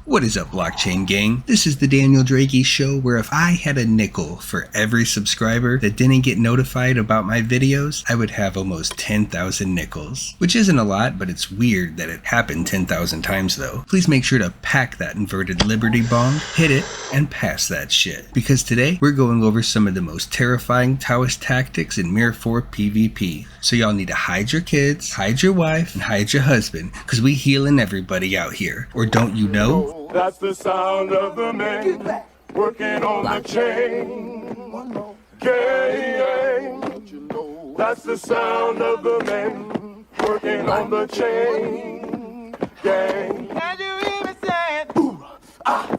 What is up, blockchain gang? This is the Daniel DRACO show, where if I had a nickel for every subscriber that didn't get notified about my videos, I would have almost 10,000 nickels. Which isn't a lot, but it's weird that it happened 10,000 times though. Please make sure to pack that inverted Liberty bong, hit it, and pass that shit. Because today, we're going over some of the most terrifying Taoist tactics in MIR4 PvP. So y'all need to hide your kids, hide your wife, and hide your husband, cause we healing everybody out here. Or don't you know? That's the sound of the men working on the chain. Gang. That's the sound of the men working on the chain. Gang. And you even said, ooh, ah.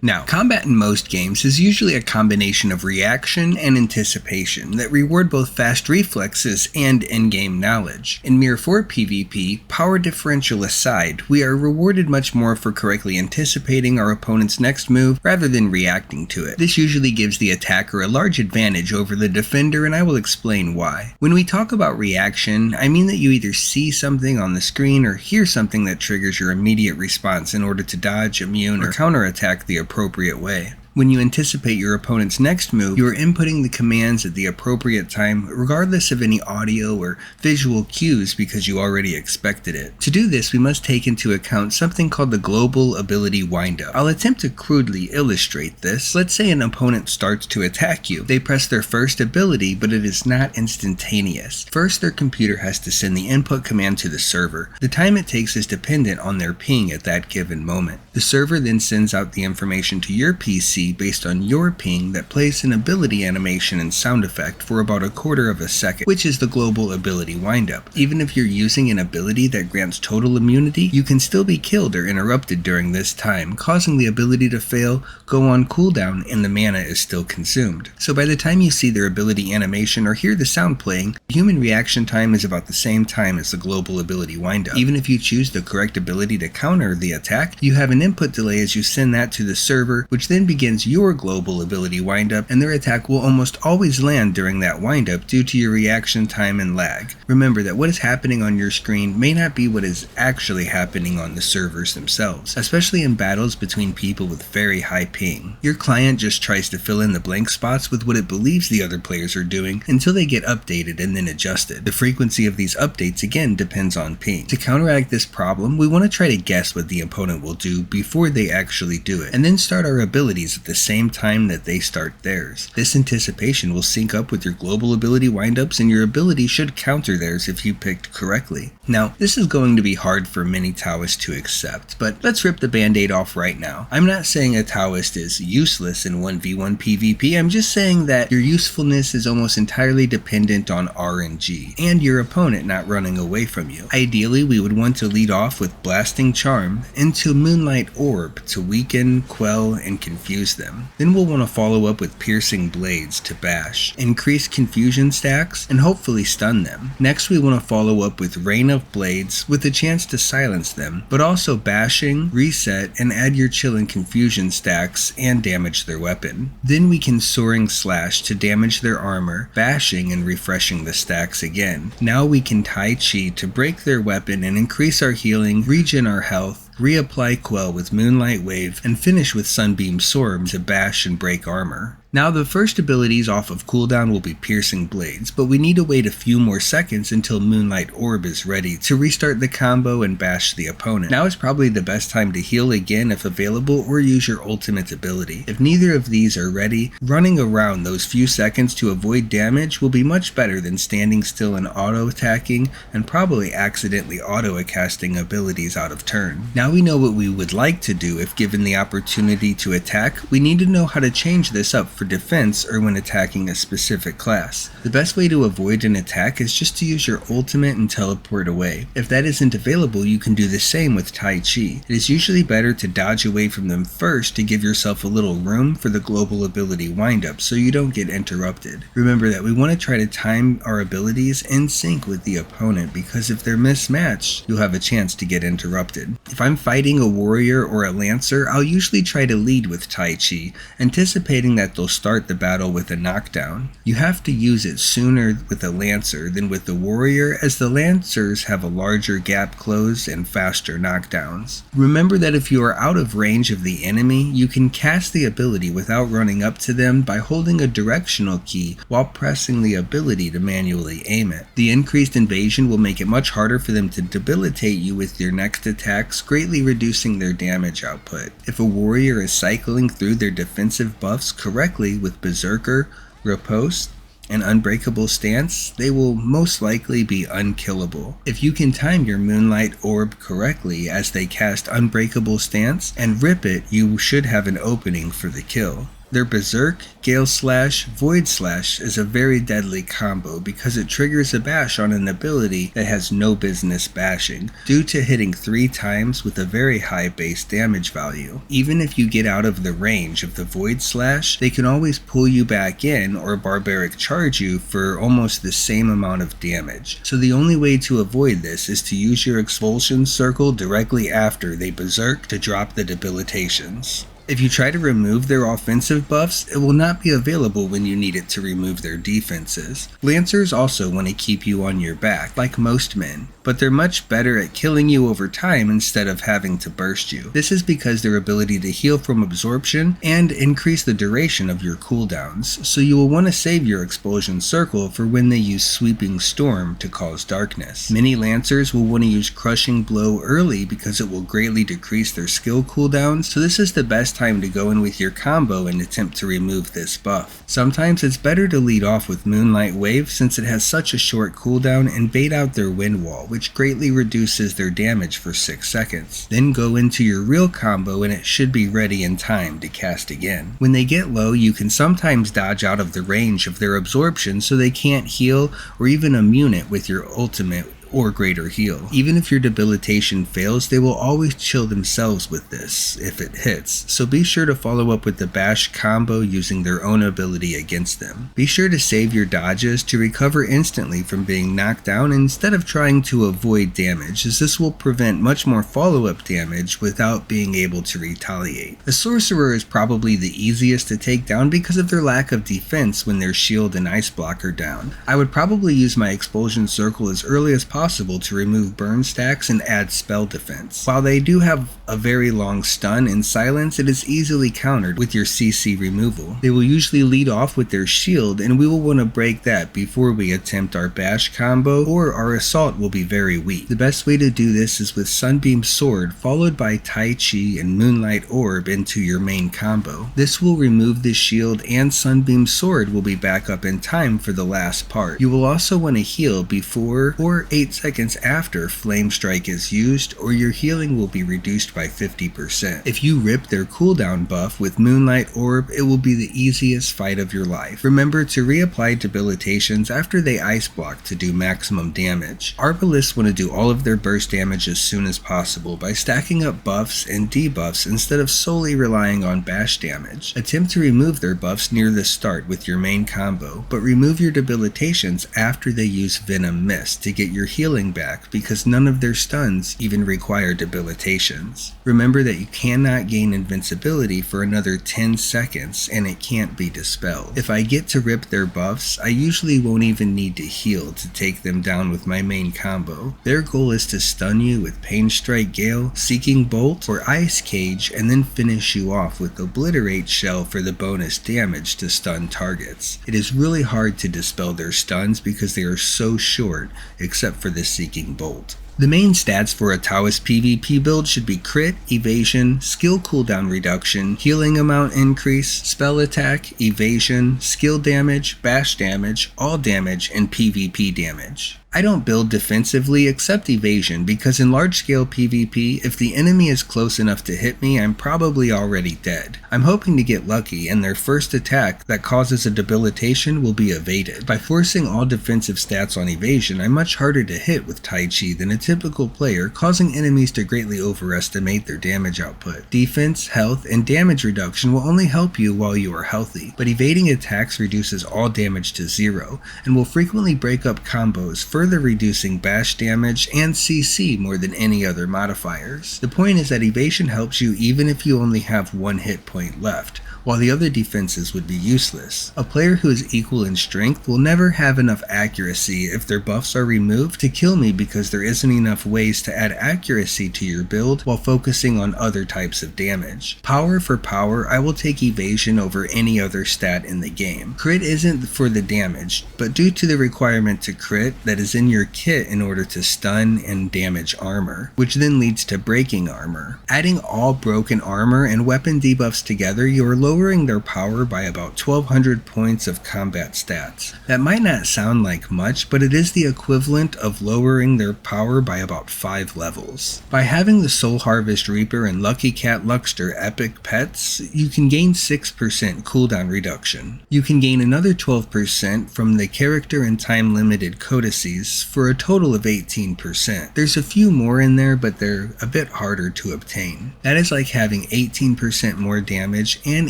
Now, combat in most games is usually a combination of reaction and anticipation that reward both fast reflexes and in-game knowledge. In MIR4 PvP, power differential aside, we are rewarded much more for correctly anticipating our opponent's next move rather than reacting to it. This usually gives the attacker a large advantage over the defender, and I will explain why. When we talk about reaction, I mean that you either see something on the screen or hear something that triggers your immediate response in order to dodge, immune, or counterattack the appropriate way. When you anticipate your opponent's next move, you are inputting the commands at the appropriate time regardless of any audio or visual cues because you already expected it. To do this, we must take into account something called the global ability windup. I'll attempt to crudely illustrate this. Let's say an opponent starts to attack you. They press their first ability, but it is not instantaneous. First, their computer has to send the input command to the server. The time it takes is dependent on their ping at that given moment. The server then sends out the information to your PC based on your ping that plays an ability animation and sound effect for about a quarter of a second, which is the global ability windup. Even if you're using an ability that grants total immunity, you can still be killed or interrupted during this time, causing the ability to fail, go on cooldown, and the mana is still consumed. So by the time you see their ability animation or hear the sound playing, the human reaction time is about the same time as the global ability windup. Even if you choose the correct ability to counter the attack, you have an input delay as you send that to the server, which then begins your global ability windup, and their attack will almost always land during that windup due to your reaction time and lag. Remember that what is happening on your screen may not be what is actually happening on the servers themselves, especially in battles between people with very high ping. Your client just tries to fill in the blank spots with what it believes the other players are doing until they get updated and then adjusted. The frequency of these updates again depends on ping. To counteract this problem, we want to try to guess what the opponent will do before they actually do it, and then start our abilities at the same time that they start theirs. This anticipation will sync up with your global ability windups, and your ability should counter theirs if you picked correctly. Now, this is going to be hard for many Taoists to accept, but let's rip the band-aid off right now. I'm not saying a Taoist is useless in 1v1 PvP, I'm just saying that your usefulness is almost entirely dependent on RNG, and your opponent not running away from you. Ideally, we would want to lead off with Blasting Charm into Moonlight Orb to weaken, quell, and confuse them. Then we'll want to follow up with Piercing Blades to bash, increase confusion stacks, and hopefully stun them. Next, we want to follow up with Rain of Blades with a chance to silence them, but also bashing, reset, and add your chill and confusion stacks and damage their weapon. Then we can Soaring Slash to damage their armor, bashing and refreshing the stacks again. Now we can Tai Chi to break their weapon and increase our healing, regen our health, reapply Quell with Moonlight Wave, and finish with Sunbeam Sword to bash and break armor. Now the first abilities off of cooldown will be Piercing Blades, but we need to wait a few more seconds until Moonlight Orb is ready to restart the combo and bash the opponent. Now is probably the best time to heal again if available, or use your ultimate ability. If neither of these are ready, running around those few seconds to avoid damage will be much better than standing still and auto-attacking and probably accidentally auto-casting abilities out of turn. Now we know what we would like to do if given the opportunity to attack. We need to know how to change this up for defense or when attacking a specific class. The best way to avoid an attack is just to use your ultimate and teleport away. If that isn't available, you can do the same with Tai Chi. It is usually better to dodge away from them first to give yourself a little room for the global ability windup so you don't get interrupted. Remember that we want to try to time our abilities in sync with the opponent, because if they're mismatched, you'll have a chance to get interrupted. If I'm fighting a warrior or a lancer, I'll usually try to lead with Tai Chi, anticipating that they'll start the battle with a knockdown. You have to use it sooner with a Lancer than with the Warrior, as the Lancers have a larger gap close and faster knockdowns. Remember that if you are out of range of the enemy, you can cast the ability without running up to them by holding a directional key while pressing the ability to manually aim it. The increased invasion will make it much harder for them to debilitate you with your next attacks, greatly reducing their damage output. If a warrior is cycling through their defensive buffs correctly with Berserker, Riposte, and Unbreakable Stance, they will most likely be unkillable. If you can time your Moonlight Orb correctly as they cast Unbreakable Stance and rip it, you should have an opening for the kill. Their Berserk, Gale Slash, Void Slash is a very deadly combo because it triggers a bash on an ability that has no business bashing, due to hitting 3 times with a very high base damage value. Even if you get out of the range of the Void Slash, they can always pull you back in or Barbaric Charge you for almost the same amount of damage. So the only way to avoid this is to use your Expulsion Circle directly after they Berserk to drop the debilitations. If you try to remove their offensive buffs, it will not be available when you need it to remove their defenses. Lancers also want to keep you on your back, like most men, but they're much better at killing you over time instead of having to burst you. This is because their ability to heal from absorption and increase the duration of your cooldowns, so you will want to save your Expulsion Circle for when they use Sweeping Storm to cause darkness. Many Lancers will want to use Crushing Blow early because it will greatly decrease their skill cooldowns, so this is the best time to go in with your combo and attempt to remove this buff. Sometimes it's better to lead off with Moonlight Wave since it has such a short cooldown and bait out their Wind Wall, which greatly reduces their damage for 6 seconds. Then go into your real combo and it should be ready in time to cast again. When they get low, you can sometimes dodge out of the range of their absorption so they can't heal or even immune it with your ultimate or greater heal. Even if your debilitation fails, they will always chill themselves with this if it hits, so be sure to follow up with the bash combo using their own ability against them. Be sure to save your dodges to recover instantly from being knocked down instead of trying to avoid damage, as this will prevent much more follow-up damage without being able to retaliate. The Sorcerer is probably the easiest to take down because of their lack of defense when their shield and ice block are down. I would probably use my Expulsion Circle as early as possible to remove burn stacks and add spell defense. While they do have a very long stun and silence, it is easily countered with your CC removal. They will usually lead off with their shield, and we will want to break that before we attempt our bash combo, or our assault will be very weak. The best way to do this is with Sunbeam Sword followed by Tai Chi and Moonlight Orb into your main combo. This will remove the shield, and Sunbeam Sword will be back up in time for the last part. You will also want to heal before or 8 seconds after Flame Strike is used, or your healing will be reduced by 50%. If you rip their cooldown buff with Moonlight Orb, it will be the easiest fight of your life. Remember to reapply debilitations after they ice block to do maximum damage. Arbalists want to do all of their burst damage as soon as possible by stacking up buffs and debuffs instead of solely relying on bash damage. Attempt to remove their buffs near the start with your main combo, but remove your debilitations after they use Venom Mist to get your healing back, because none of their stuns even require debilitations. Remember that you cannot gain invincibility for another 10 seconds and it can't be dispelled. If I get to rip their buffs, I usually won't even need to heal to take them down with my main combo. Their goal is to stun you with Pain Strike Gale, Seeking Bolt, or Ice Cage, and then finish you off with Obliterate Shell for the bonus damage to stun targets. It is really hard to dispel their stuns because they are so short, except for the Seeking Bolt. The main stats for a Taoist PvP build should be crit, evasion, skill cooldown reduction, healing amount increase, spell attack, evasion, skill damage, bash damage, all damage, and PvP damage. I don't build defensively except evasion because in large-scale PvP, if the enemy is close enough to hit me, I'm probably already dead. I'm hoping to get lucky and their first attack that causes a debilitation will be evaded. By forcing all defensive stats on evasion, I'm much harder to hit with Tai Chi than a typical player, causing enemies to greatly overestimate their damage output. Defense, health, and damage reduction will only help you while you are healthy, but evading attacks reduces all damage to 0 and will frequently break up combos, further reducing bash damage and CC more than any other modifiers. The point is that evasion helps you even if you only have 1 hit point left. while the other defenses would be useless. A player who is equal in strength will never have enough accuracy if their buffs are removed to kill me because there isn't enough ways to add accuracy to your build while focusing on other types of damage. Power for power, I will take evasion over any other stat in the game. Crit isn't for the damage, but due to the requirement to crit that is in your kit in order to stun and damage armor, which then leads to breaking armor. Adding all broken armor and weapon debuffs together, you are lowering their power by about 1200 points of combat stats. That might not sound like much, but it is the equivalent of lowering their power by about 5 levels. By having the Soul Harvest Reaper and Lucky Cat Luckster epic pets, you can gain 6% cooldown reduction. You can gain another 12% from the character and time limited codices for a total of 18%. There's a few more in there, but they're a bit harder to obtain. That is like having 18% more damage and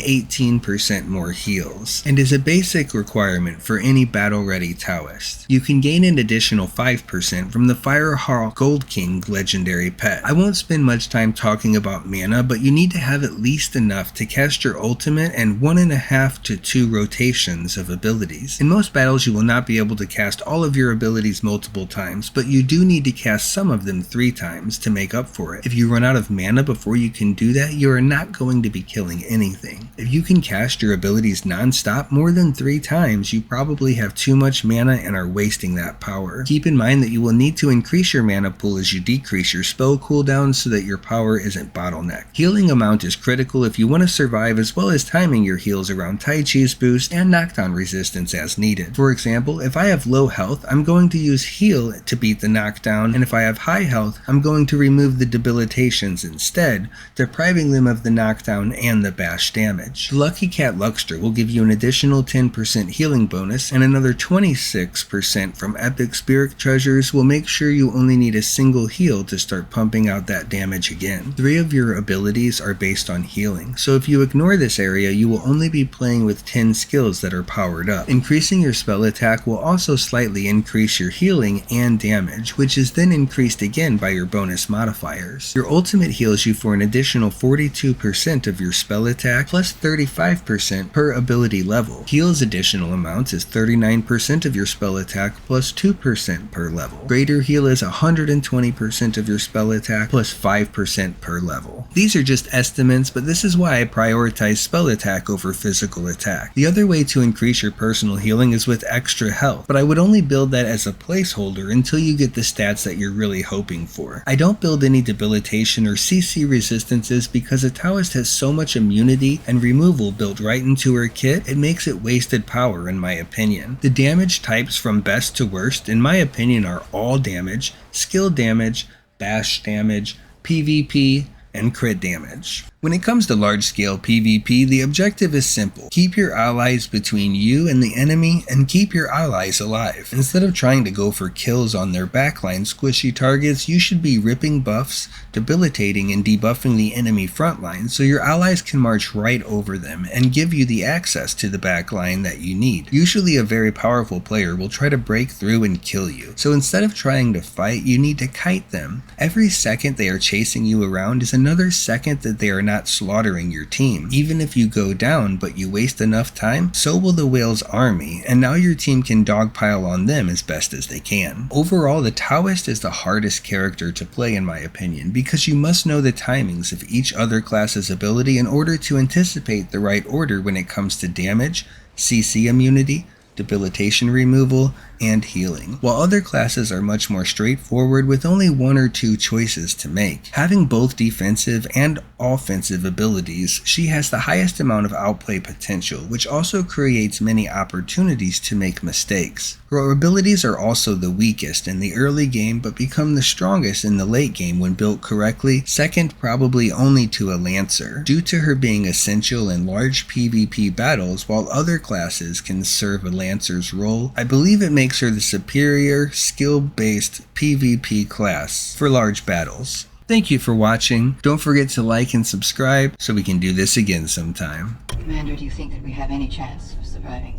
18% more heals, and is a basic requirement for any battle-ready Taoist. You can gain an additional 5% from the Firehawk Gold King legendary pet. I won't spend much time talking about mana, but you need to have at least enough to cast your ultimate and 1.5 to 2 rotations of abilities. In most battles you will not be able to cast all of your abilities multiple times, but you do need to cast some of them 3 times to make up for it. If you run out of mana before you can do that, you are not going to be killing anything. If you can cast your abilities non-stop more than 3 times, you probably have too much mana and are wasting that power. Keep in mind that you will need to increase your mana pool as you decrease your spell cooldowns so that your power isn't bottlenecked. Healing amount is critical if you want to survive, as well as timing your heals around Tai Chi's boost and knockdown resistance as needed. For example, if I have low health, I'm going to use heal to beat the knockdown, and if I have high health, I'm going to remove the debilitations instead, depriving them of the knockdown and the bash damage. The Lucky Cat Luckster will give you an additional 10% healing bonus, and another 26% from epic spirit treasures will make sure you only need a single heal to start pumping out that damage again. 3 of your abilities are based on healing, so if you ignore this area, you will only be playing with 10 skills that are powered up. Increasing your spell attack will also slightly increase your healing and damage, which is then increased again by your bonus modifiers. Your ultimate heals you for an additional 42% of your spell attack plus 35% per ability level. Heal's additional amount is 39% of your spell attack plus 2% per level. Greater heal is 120% of your spell attack plus 5% per level. These are just estimates, but this is why I prioritize spell attack over physical attack. The other way to increase your personal healing is with extra health, but I would only build that as a placeholder until you get the stats that you're really hoping for. I don't build any debilitation or CC resistances because a Taoist has so much immunity and removal built right into her kit, it makes it wasted power in my opinion. The damage types from best to worst in my opinion are all damage, skill damage, bash damage, PvP, and crit damage. When it comes to large-scale PvP, the objective is simple. Keep your allies between you and the enemy, and keep your allies alive. Instead of trying to go for kills on their backline squishy targets, you should be ripping buffs, debilitating and debuffing the enemy frontline so your allies can march right over them and give you the access to the backline that you need. Usually a very powerful player will try to break through and kill you, so instead of trying to fight, you need to kite them. Every second they are chasing you around is another second that they are not slaughtering your team. Even if you go down but you waste enough time, so will the whale's army, and now your team can dogpile on them as best as they can. Overall, the Taoist is the hardest character to play in my opinion, because you must know the timings of each other class's ability in order to anticipate the right order when it comes to damage, CC immunity, debilitation removal, and healing, while other classes are much more straightforward with only 1 or 2 choices to make. Having both defensive and offensive abilities, she has the highest amount of outplay potential, which also creates many opportunities to make mistakes. Her abilities are also the weakest in the early game, but become the strongest in the late game when built correctly, second probably only to a Lancer, due to her being essential in large PvP battles while other classes can serve a Lancer's role. I believe it makes her the superior, skill-based PvP class for large battles. Thank you for watching. Don't forget to like and subscribe so we can do this again sometime. Commander, do you think that we have any chance of surviving?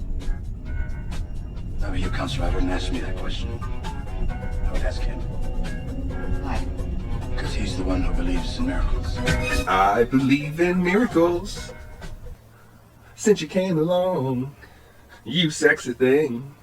You Counselor, I wouldn't ask me that question. I would ask him. Why? Because he's the one who believes in miracles. I believe in miracles. since you came along, you sexy thing.